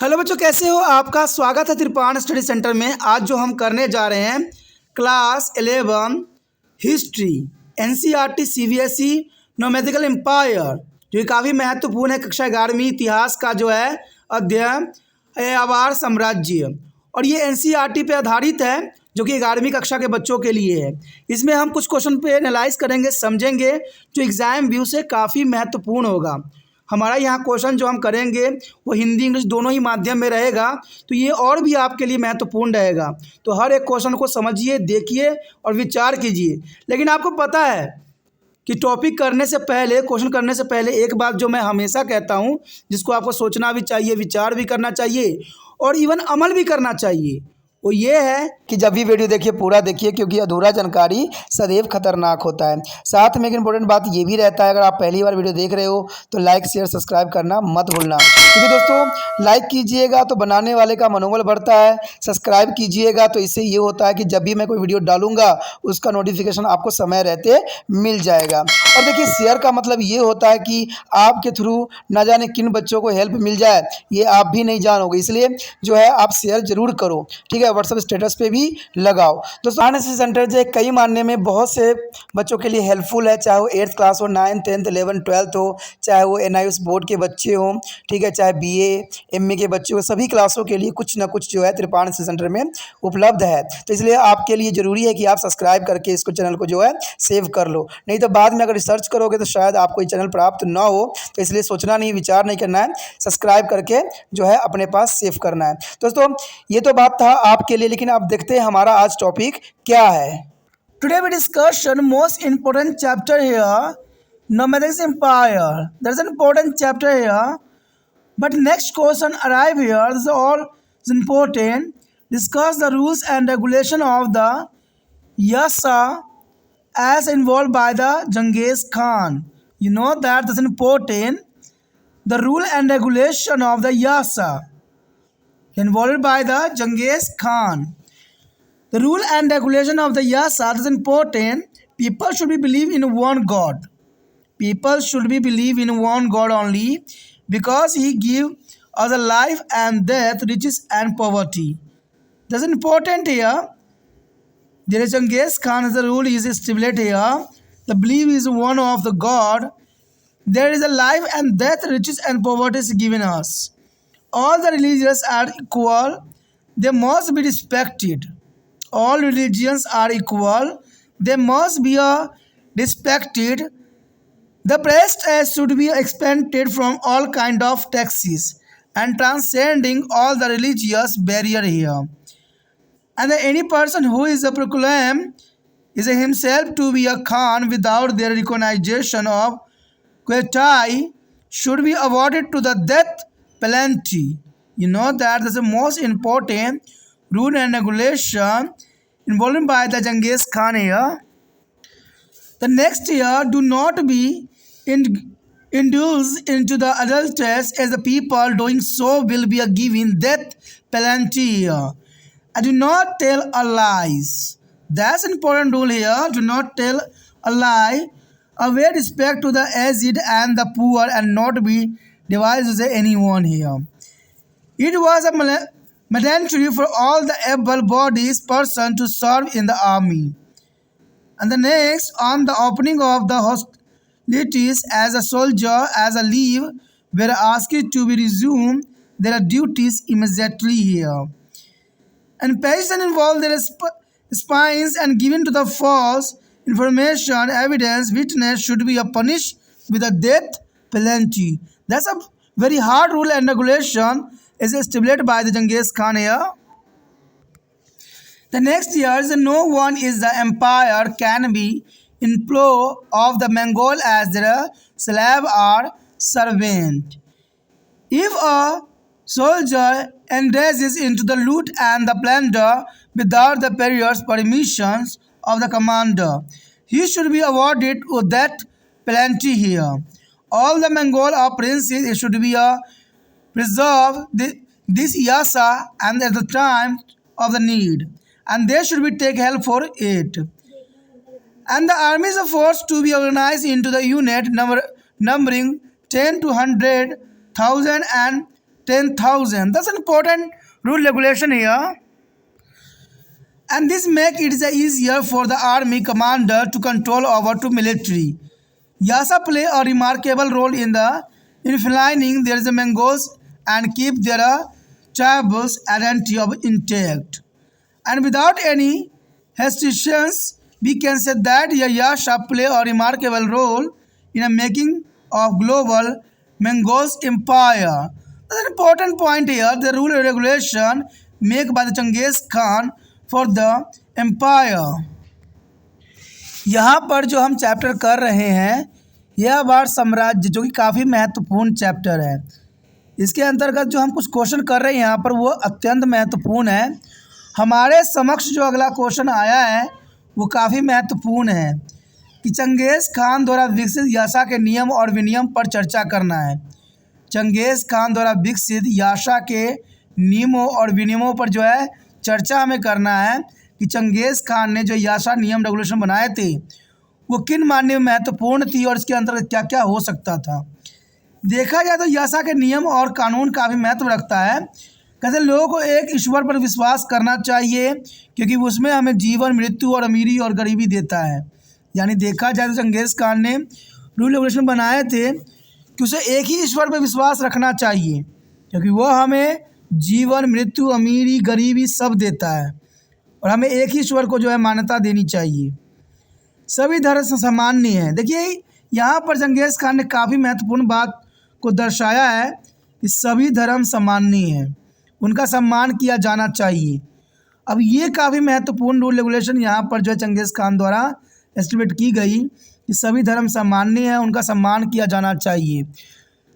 Hello बच्चों, कैसे हो? आपका स्वागत है त्रिपाण स्टडी सेंटर में। आज जो हम करने जा रहे हैं class 11 history NCERT CBSE nomadic empire, जो कि काफ़ी महत्वपूर्ण है। कक्षा 11वीं इतिहास का जो है अध्ययन है अवार साम्राज्य, और ये एनसीईआरटी पे आधारित है, जो कि 11वीं कक्षा के बच्चों के लिए है। इसमें हम कुछ क्वेश्चन पे एनालाइज करेंगे, समझेंगे, जो एग्ज़ाम व्यू से काफ़ी महत्वपूर्ण होगा। हमारा यहाँ क्वेश्चन जो हम करेंगे वो हिंदी इंग्लिश दोनों ही माध्यम में रहेगा, तो ये और भी आपके लिए महत्वपूर्ण रहेगा। तो हर एक क्वेश्चन को समझिए, देखिए और विचार कीजिए। लेकिन आपको पता है कि टॉपिक करने से पहले, क्वेश्चन करने से पहले एक बात जो मैं हमेशा कहता हूँ, जिसको आपको सोचना भी चाहिए, विचार भी करना चाहिए और इवन अमल भी करना चाहिए, वो ये है कि जब भी वीडियो देखिए पूरा देखिए, क्योंकि अधूरा जानकारी सदैव खतरनाक होता है। साथ में एक इम्पोर्टेंट बात ये भी रहता है, अगर आप पहली बार वीडियो देख रहे हो तो लाइक शेयर सब्सक्राइब करना मत भूलना, क्योंकि दोस्तों लाइक कीजिएगा तो बनाने वाले का मनोबल बढ़ता है, सब्सक्राइब कीजिएगा तो इससे ये होता है कि जब भी मैं कोई वीडियो डालूंगा उसका नोटिफिकेशन आपको समय रहते मिल जाएगा। और देखिए शेयर का मतलब ये होता है कि आपके थ्रू ना जाने किन बच्चों को हेल्प मिल जाए, ये आप भी नहीं जानोगे, इसलिए जो है आप शेयर जरूर करो, ठीक है। व्हाट्सएप स्टेटस पे भी लगाओ। दोस्तों एनएसएस सेंटर जो कई मानने में बहुत से बच्चों के लिए हेल्पफुल है, चाहे वो 8th क्लास हो, 9th 10th 11th 12th हो, चाहे वो एनआईएस बोर्ड के बच्चे हों, ठीक है, चाहे बीए एमए के बच्चे हो, सभी क्लासों के लिए कुछ ना कुछ जो है त्रिपाण एनएसएस सेंटर में उपलब्ध है। तो इसलिए आपके लिए ज़रूरी है कि आप सब्सक्राइब करके इसको चैनल को जो है सेव कर लो, नहीं तो बाद में अगर रिसर्च करोगे तो शायद आपको ये चैनल प्राप्त ना हो। तो इसलिए सोचना नहीं, विचार नहीं करना है, सब्सक्राइब करके जो है अपने पास सेव करना है। दोस्तों ये तो बात था आपके लिए, लेकिन आप देखते हैं हमारा आज टॉपिक क्या है। Today we discussion most important chapter here, Nomadic Empire. There's an important chapter here, but next question arrive here. This is all is important. Discuss the rules and regulation of the Yasa as involved by the Genghis Khan. You know that that's important. The rule and regulation of the Yasa involved by the Genghis Khan. The rule and regulation of the Yasa is important. People should be believe in one God. People should be believe in one God only, because He give us a life and death, riches and poverty. That's important here. There is Genghis Khan as the rule is stipulated here. The belief is one of the God. There is a life and death, riches and poverty is given us. All the religions are equal. They must be respected. All religions are equal. They must be respected. The priest should be exempted from all kind of taxes and transcending all the religious barrier here. And any person who is a proclaim is himself to be a Khan without their recognition of Quetai should be awarded to the death penalty. You know that is the most important rule and regulation involved by the Genghis Khan here. The next year, do not be induced into the adulteress, as the people doing so will be given death penalty here. And do not tell a lies. That's an important rule here. Do not tell a lie. Aware respect to the aged and the poor, and not be devised with anyone here. It was a mandatory for all the able-bodied person to serve in the army. And the next, on the opening of the hostilities, as a soldier as a leave were asked to be resumed their duties immediately here. And person involved their spines and given to the false information, evidence, witness should be punished with a death penalty. That's a very hard rule and regulation is stipulated by the Genghis Khan here. The next year is no one is the empire can be in plow of the Mongol as their slave or servant. If a soldier engages into the loot and the plunder without the previous permissions of the commander, he should be awarded with that penalty here. All the Mongol princes should be preserve this yasa and at the time of the need, and they should be take help for it. And the armies are forced to be organized into the unit numbering 10 to 100,000, and 10,000. That's an important rule regulation here. And this make it easier for the army commander to control over to military. Yasa play a remarkable role in flying their mangoes and keep their tribals identity intact. And without any hesitations, we can say that Yasha play a remarkable role in the making of global mangoes empire. That's an important point here. The rule and regulation made by the Genghis Khan for the empire. यहाँ पर जो हम chapter कर रहे हैं यह बार साम्राज्य, जो कि काफ़ी महत्वपूर्ण चैप्टर है। इसके अंतर्गत जो हम कुछ क्वेश्चन कर रहे हैं यहाँ पर वो अत्यंत महत्वपूर्ण है। हमारे समक्ष जो अगला क्वेश्चन आया है वो काफ़ी महत्वपूर्ण है कि चंगेज़ खान द्वारा विकसित यासा के नियम और विनियम पर चर्चा करना है। चंगेज़ खान द्वारा विकसित यासा के नियमों और विनियमों पर जो है चर्चा हमें करना है कि चंगेज़ खान ने जो यासा नियम रेगुलेशन बनाए थे वो किन मायने में महत्वपूर्ण थी और इसके अंतर्गत क्या क्या हो सकता था। देखा जाए तो यासा के नियम और कानून काफ़ी महत्व रखता है। कहते लोगों को एक ईश्वर पर विश्वास करना चाहिए क्योंकि उसमें हमें जीवन, मृत्यु और अमीरी और गरीबी देता है। यानी देखा जाए तो चंगेज़ खान ने रूल रेगुलेशन बनाए थे कि उसे एक ही ईश्वर पर विश्वास रखना चाहिए क्योंकि वह हमें जीवन, मृत्यु, अमीरी, गरीबी सब देता है और हमें एक ही ईश्वर को जो है मान्यता देनी चाहिए। सभी धर्म सामान्य हैं। देखिए यहाँ पर चंगेज़ खान ने काफ़ी महत्वपूर्ण बात को दर्शाया है कि सभी धर्म सामान्य हैं, उनका सम्मान किया जाना चाहिए। अब ये काफ़ी महत्वपूर्ण रूल रेगुलेशन यहाँ पर जो है चंगेज़ खान द्वारा एस्टिमेट की गई कि सभी धर्म सामान्य हैं, उनका सम्मान किया जाना चाहिए।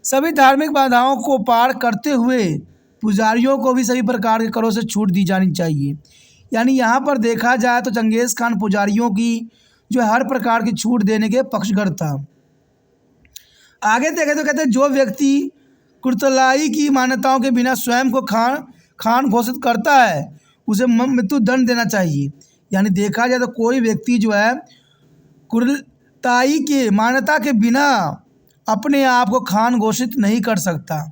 सभी धार्मिक बाधाओं को पार करते हुए पुजारियों को भी सभी प्रकार के करों से छूट दी जानी चाहिए। यानी यहाँ पर देखा जाए तो चंगेज़ खान पुजारियों की जो हर प्रकार की छूट देने के पक्षधर था। आगे देखें तो कहते हैं जो व्यक्ति कुर्तलाई की मान्यताओं के बिना स्वयं को खान घोषित करता है उसे मृत्यु दंड देना चाहिए। यानी देखा जाए तो कोई व्यक्ति जो है कुर्तलाई के मान्यता के बिना अपने आप को खान घोषित नहीं कर सकता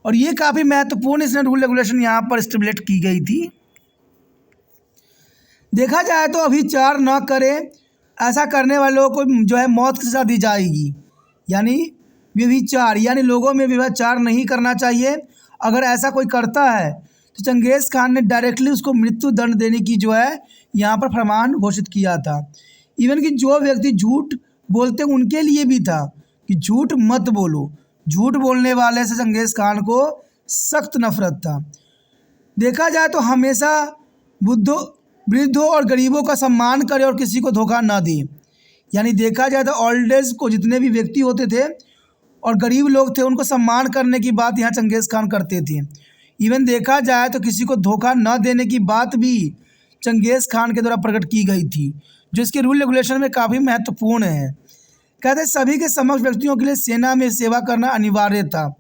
और ये काफ़ी महत्वपूर्ण इसने रूल रेगुलेशन यहाँ पर स्टेबलेट की गई थी। देखा जाए तो अभिचार न करें, ऐसा करने वालों को जो है मौत की सज़ा दी जाएगी। यानी व्यभिचार, यानी लोगों में व्यभिचार नहीं करना चाहिए। अगर ऐसा कोई करता है तो चंगेज़ खान ने डायरेक्टली उसको मृत्यु दंड देने की जो है यहाँ पर फरमान घोषित किया था। इवन कि जो व्यक्ति झूठ बोलते उनके लिए भी था कि झूठ मत बोलो। झूठ बोलने वाले से चंगेज़ खान को सख्त नफरत था। देखा जाए तो हमेशा वृद्धों और गरीबों का सम्मान करे और किसी को धोखा ना दे। यानी देखा जाए तो ओल्ड एज को जितने भी व्यक्ति होते थे और गरीब लोग थे उनको सम्मान करने की बात यहाँ चंगेज़ खान करते थे। इवन देखा जाए तो किसी को धोखा न देने की बात भी चंगेज़ खान के द्वारा प्रकट की गई थी, जो इसके रूल रेगुलेशन में काफ़ी महत्वपूर्ण है। कहते सभी के समक्ष व्यक्तियों के लिए सेना में सेवा करना अनिवार्य था।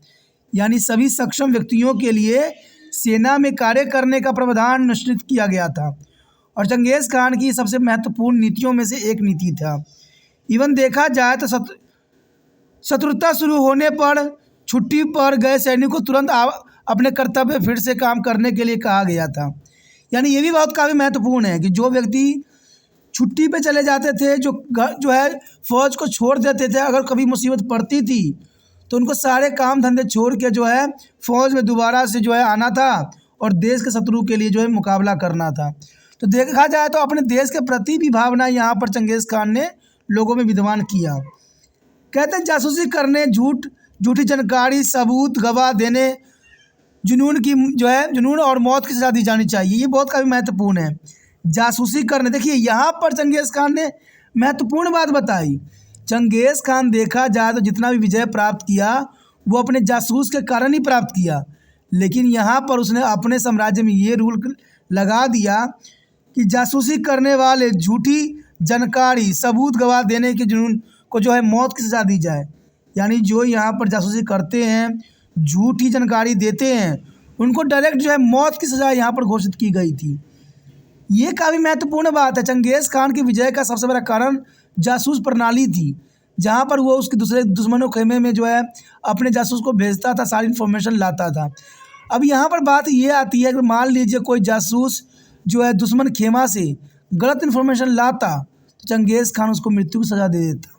यानी सभी सक्षम व्यक्तियों के लिए सेना में कार्य करने का प्रावधान निश्चित किया गया था और चंगेज़ खान की सबसे महत्वपूर्ण नीतियों में से एक नीति था। इवन देखा जाए तो शत्रुता शुरू होने पर छुट्टी पर गए सैनिक को तुरंत अपने कर्तव्य फिर से काम करने के लिए कहा गया था। यानी ये भी बहुत काफ़ी महत्वपूर्ण है कि जो व्यक्ति छुट्टी पे चले जाते थे, जो है फ़ौज को छोड़ देते थे, अगर कभी मुसीबत पड़ती थी तो उनको सारे काम धंधे छोड़ के जो है फ़ौज में दोबारा से जो है आना था और देश के शत्रु के लिए जो है मुकाबला करना था। तो देखा जाए तो अपने देश के प्रति भी भावना यहाँ पर चंगेज़ खान ने लोगों में विद्यमान किया। कहते हैं जासूसी करने, झूठी जानकारी, सबूत, गवाह देने, जुनून और मौत की सज़ा दी जानी चाहिए। ये बहुत काफ़ी महत्वपूर्ण है। जासूसी करने, देखिए यहाँ पर चंगेज़ खान ने महत्वपूर्ण बात बताई। चंगेज़ खान देखा जाए तो जितना भी विजय प्राप्त किया वो अपने जासूस के कारण ही प्राप्त किया, लेकिन यहाँ पर उसने अपने साम्राज्य में ये रूल लगा दिया कि जासूसी करने वाले, झूठी जानकारी, सबूत, गवाह देने के जुनून को जो है मौत की सज़ा दी जाए। यानी जो यहाँ पर जासूसी करते हैं, झूठी जानकारी देते हैं, उनको डायरेक्ट जो है मौत की सज़ा यहाँ पर घोषित की गई थी। ये काफ़ी महत्वपूर्ण बात है। चंगेज़ खान की विजय का सबसे बड़ा कारण जासूस प्रणाली थी। जहाँ पर वो उसके दूसरे दुश्मनों खेमे में जो है अपने जासूस को भेजता था, सारी इन्फॉर्मेशन लाता था। अब यहाँ पर बात ये आती है कि मान लीजिए कोई जासूस जो है दुश्मन खेमा से गलत इन्फॉर्मेशन लाता तो चंगेज़ खान उसको मृत्यु की सज़ा दे देता।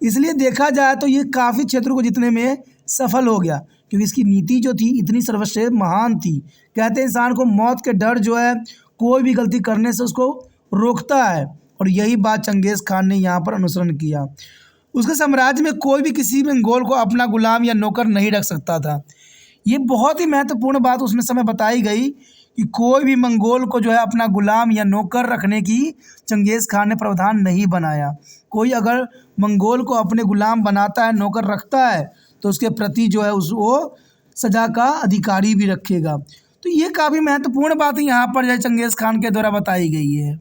इसलिए देखा जाए तो ये काफ़ी क्षेत्रों को जीतने में सफल हो गया, क्योंकि इसकी नीति जो थी इतनी सर्वश्रेष्ठ महान थी। कहते हैं इंसान को मौत के डर जो है कोई भी गलती करने से उसको रोकता है, और यही बात चंगेज़ खान ने यहाँ पर अनुसरण किया। उसके साम्राज्य में कोई भी किसी मंगोल को अपना गुलाम या नौकर नहीं रख सकता था। ये बहुत ही महत्वपूर्ण बात उसमें समय बताई गई कि कोई भी मंगोल को जो है अपना गुलाम या नौकर रखने की चंगेज़ खान ने प्रावधान नहीं बनाया। कोई अगर मंगोल को अपने गुलाम बनाता है, नौकर रखता है, तो उसके प्रति जो है वो सज़ा का अधिकारी भी रखेगा। तो ये काफ़ी महत्वपूर्ण बात यहाँ पर जो है चंगेज़ खान के द्वारा बताई गई है।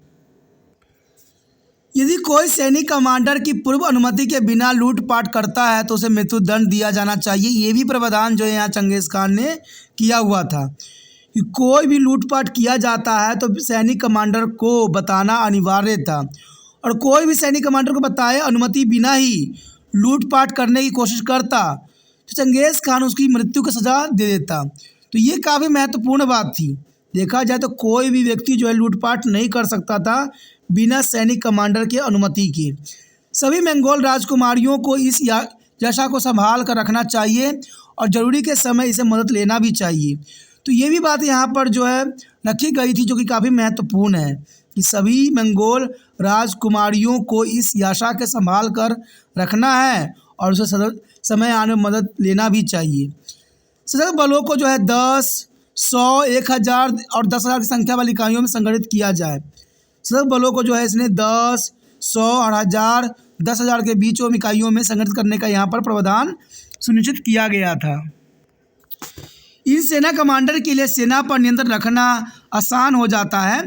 यदि कोई सैनिक कमांडर की पूर्व अनुमति के बिना लूटपाट करता है तो उसे मृत्युदंड दिया जाना चाहिए। ये भी प्रावधान जो है यहाँ चंगेज़ खान ने किया हुआ था कि कोई भी लूटपाट किया जाता है तो सैनिक कमांडर को बताना अनिवार्य था, और कोई भी सैनिक कमांडर को बताए अनुमति बिना ही लूटपाट करने की कोशिश करता तो चंगेज़ खान उसकी मृत्यु की सज़ा दे देता। तो ये काफ़ी महत्वपूर्ण बात थी। देखा जाए तो कोई भी व्यक्ति जो है लूटपाट नहीं कर सकता था बिना सैनिक कमांडर के अनुमति के। सभी मंगोल राजकुमारियों को इस यशा को संभाल कर रखना चाहिए और ज़रूरी के समय इसे मदद लेना भी चाहिए। तो ये भी बात यहाँ पर जो है रखी गई थी, जो कि काफ़ी महत्वपूर्ण है कि सभी मंगोल राजकुमारियों को इस यशा के संभाल कर रखना है और उसे समय आने में मदद लेना भी चाहिए। सशस्त्र बलों को जो है 10, 100, 1000 और 10,000 की संख्या वाली इकाइयों में संगठित किया जाए। सशस्त्र बलों को जो है इसने 10, 100 और 1000, 10,000 के बीचों में इकाइयों में संगठित करने का यहाँ पर प्रावधान सुनिश्चित किया गया था। इन सेना कमांडर के लिए सेना पर नियंत्रण रखना आसान हो जाता है।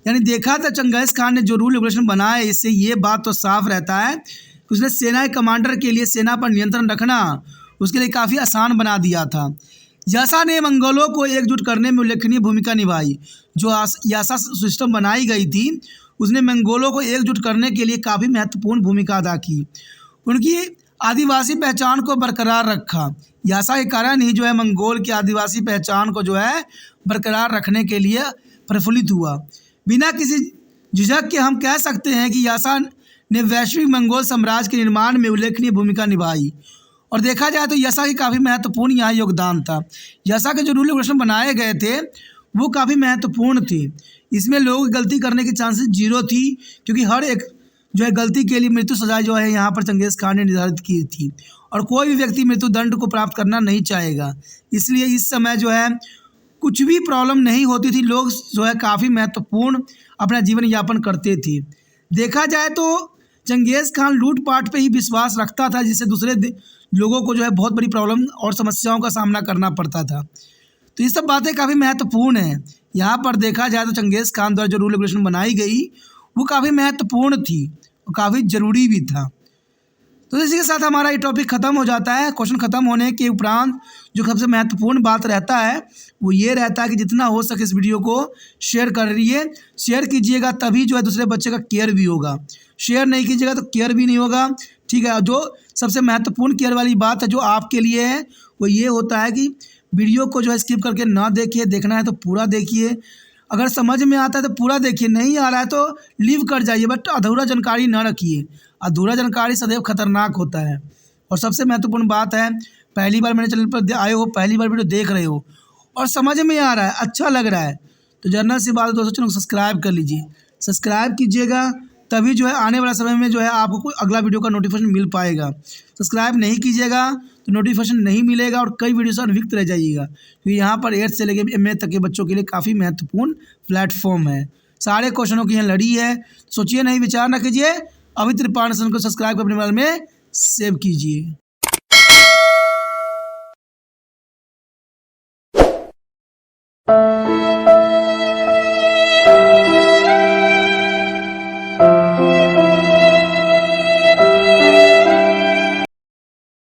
यानी देखा था चंगेज़ खान ने जो रूल रेगुलेशन बनाए, इससे ये बात तो साफ रहता है कि उसने सेना कमांडर के लिए सेना पर नियंत्रण रखना उसके लिए काफ़ी आसान बना दिया था। यासा ने मंगोलों को एकजुट करने में उल्लेखनीय भूमिका निभाई। जो यासा सिस्टम बनाई गई थी उसने मंगोलों को एकजुट करने के लिए काफ़ी महत्वपूर्ण भूमिका अदा की। उनकी आदिवासी पहचान को बरकरार रखा। यासा के कारण ही जो है मंगोल की आदिवासी पहचान को जो है बरकरार रखने के लिए प्रफुल्लित हुआ। बिना किसी झिझक के हम कह सकते हैं कि यासा ने वैश्विक मंगोल साम्राज्य के निर्माण में उल्लेखनीय भूमिका निभाई। और देखा जाए तो यासा की काफ़ी महत्वपूर्ण यहाँ योगदान था। यासा के जो रूल रेगुलेशन बनाए गए थे वो काफ़ी महत्वपूर्ण थे। इसमें लोगों की गलती करने की चांसेस 0 थी, क्योंकि हर एक जो है गलती के लिए मृत्यु सजा जो है यहाँ पर चंगेज़ खान ने निर्धारित की थी, और कोई भी व्यक्ति मृत्युदंड को प्राप्त करना नहीं चाहेगा। इसलिए इस समय जो है कुछ भी प्रॉब्लम नहीं होती थी, लोग जो है काफ़ी महत्वपूर्ण अपना जीवन यापन करते थे। देखा जाए तो चंगेज़ खान लूटपाट पे ही विश्वास रखता था, जिससे दूसरे लोगों को जो है बहुत बड़ी प्रॉब्लम और समस्याओं का सामना करना पड़ता था। तो ये सब बातें काफ़ी महत्वपूर्ण हैं। यहाँ पर देखा जाए तो चंगेज़ खान द्वारा जो रूल रेगुलेशन बनाई गई वो काफ़ी महत्वपूर्ण थी और काफ़ी ज़रूरी भी था। तो इसी के साथ हमारा ये टॉपिक ख़त्म हो जाता है। क्वेश्चन ख़त्म होने के उपरांत जो सबसे महत्वपूर्ण बात रहता है वो ये रहता है कि जितना हो सके इस वीडियो को शेयर करिए। शेयर कीजिएगा तभी जो है दूसरे बच्चे का केयर भी होगा। शेयर नहीं कीजिएगा तो केयर भी नहीं होगा, ठीक है। जो सबसे महत्वपूर्ण केयर वाली बात है जो आपके लिए है वो ये होता है कि वीडियो को जो है स्किप करके ना देखिए, देखना है तो पूरा देखिए। अगर समझ में आता है तो पूरा देखिए, नहीं आ रहा है तो लीव कर जाइए, बट अधूरा जानकारी ना रखिए। अधूरा जानकारी सदैव खतरनाक होता है। और सबसे महत्वपूर्ण बात है, पहली बार मेरे चैनल पर आए हो, पहली बार वीडियो देख रहे हो और समझ में आ रहा है, अच्छा लग रहा है, तो जनरल सी बात है दोस्तों, चैनल को सब्सक्राइब कर लीजिए। सब्सक्राइब कीजिएगा तभी जो है आने वाला समय में जो है आपको कोई अगला वीडियो का नोटिफिकेशन मिल पाएगा। सब्सक्राइब नहीं कीजिएगा तो नोटिफिकेशन नहीं मिलेगा और कई वीडियो से अनभिज्ञ रह जाइएगा, क्योंकि यहाँ पर 8 से लेकर MA तक के बच्चों के लिए काफ़ी महत्वपूर्ण प्लेटफॉर्म है। सारे क्वेश्चनों की यहाँ लड़ी है। सोचिए नहीं, विचार ना कीजिए, अभी त्रिपाठी को सब्सक्राइब कर अपने मोबाइल में सेव कीजिए।